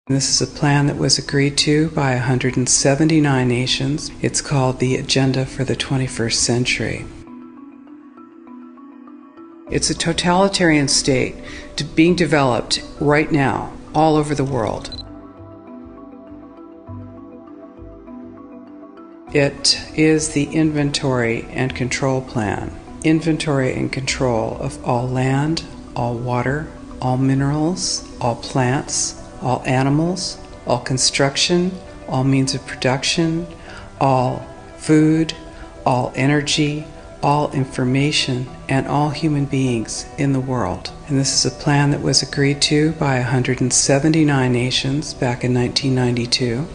This is a plan that was agreed to by 179 nations. It's called the Agenda for the 21st Century. It's a totalitarian state being developed right now all over the world. It is the inventory and control plan. Inventory and control of all land, all water, all minerals, all plants, all animals, all construction, all means of production, all food, all energy, all information, and all human beings in the world. And this is a plan that was agreed to by 179 nations back in 1992.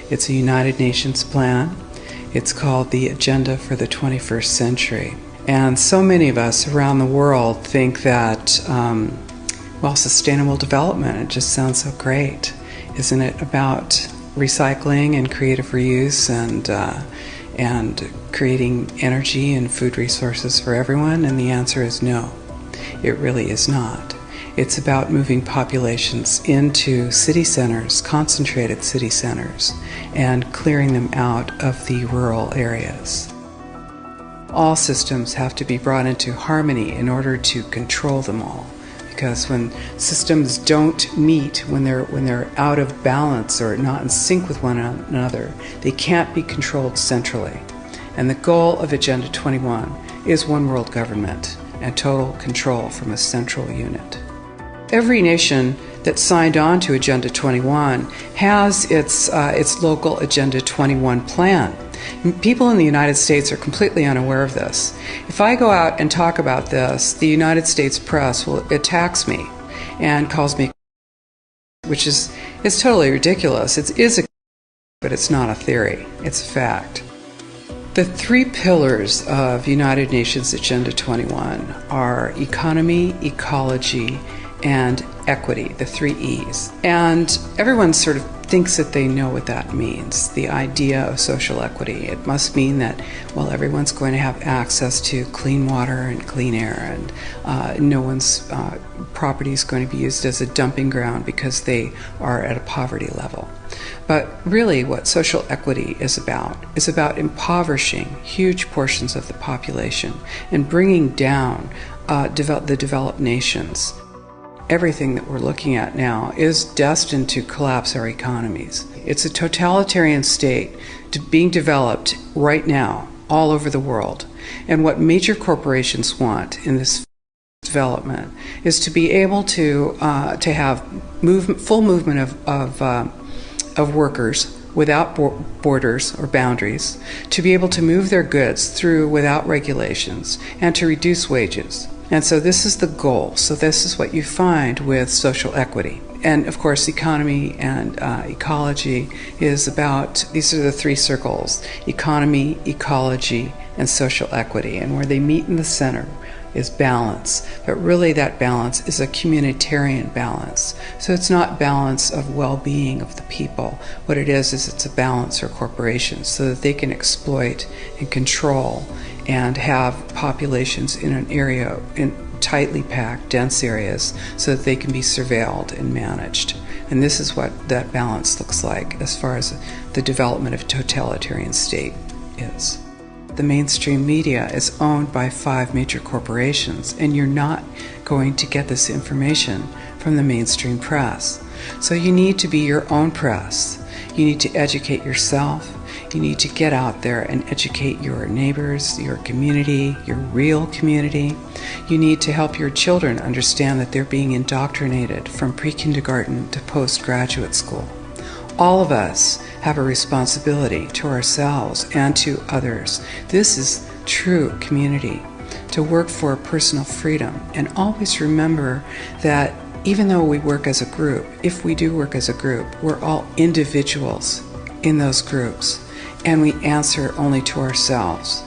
It's a United Nations plan. It's called the Agenda for the 21st Century. And so many of us around the world think that sustainable development, it just sounds so great. Isn't it about recycling and creative reuse and creating energy and food resources for everyone? And the answer is no, it really is not. It's about moving populations into city centers, concentrated city centers, and clearing them out of the rural areas. All systems have to be brought into harmony in order to control them all. Because when systems don't meet, when they're out of balance or not in sync with one another, they can't be controlled centrally. And the goal of Agenda 21 is one world government and total control from a central unit. Every nation that signed on to Agenda 21 has its local Agenda 21 plan. People in the United States are completely unaware of this. If I go out and talk about this, the United States press attacks me and calls me, which is totally ridiculous. It is but it's not a theory. It's a fact. The three pillars of United Nations Agenda 21 are economy, ecology, and equity, the three E's. And everyone sort of thinks that they know what that means, the idea of social equity. It must mean that, everyone's going to have access to clean water and clean air, and no one's property is going to be used as a dumping ground because they are at a poverty level. But really what social equity is about impoverishing huge portions of the population and bringing down the developed nations. Everything that we're looking at now is destined to collapse our economies. It's a totalitarian state being developed right now all over the world. And what major corporations want in this development is to be able to have full movement of workers without borders or boundaries, to be able to move their goods through without regulations, and to reduce wages. And so this is the goal. So this is what you find with social equity. And of course, economy and ecology is about, these are the three circles: economy, ecology, and social equity. And where they meet in the center is balance. But really that balance is a communitarian balance. So it's not balance of well-being of the people. What it is it's a balance for corporations so that they can exploit and control and have populations in an area, in tightly packed, dense areas, so that they can be surveilled and managed. And this is what that balance looks like as far as the development of a totalitarian state is. The mainstream media is owned by 5 major corporations, and you're not going to get this information from the mainstream press. So you need to be your own press. You need to educate yourself. You need to get out there and educate your neighbors, your community, your real community. You need to help your children understand that they're being indoctrinated from pre-kindergarten to postgraduate school. All of us have a responsibility to ourselves and to others. This is true community, to work for personal freedom. And always remember that even though we work as a group, if we do work as a group, we're all individuals in those groups, and we answer only to ourselves.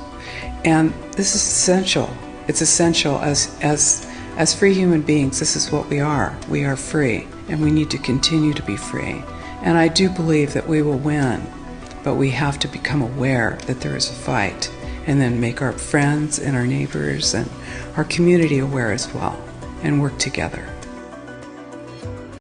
And this is essential. It's essential as free human beings. This is what we are. We are free, and we need to continue to be free. And I do believe that we will win, but we have to become aware that there is a fight, and then make our friends and our neighbors and our community aware as well, and work together.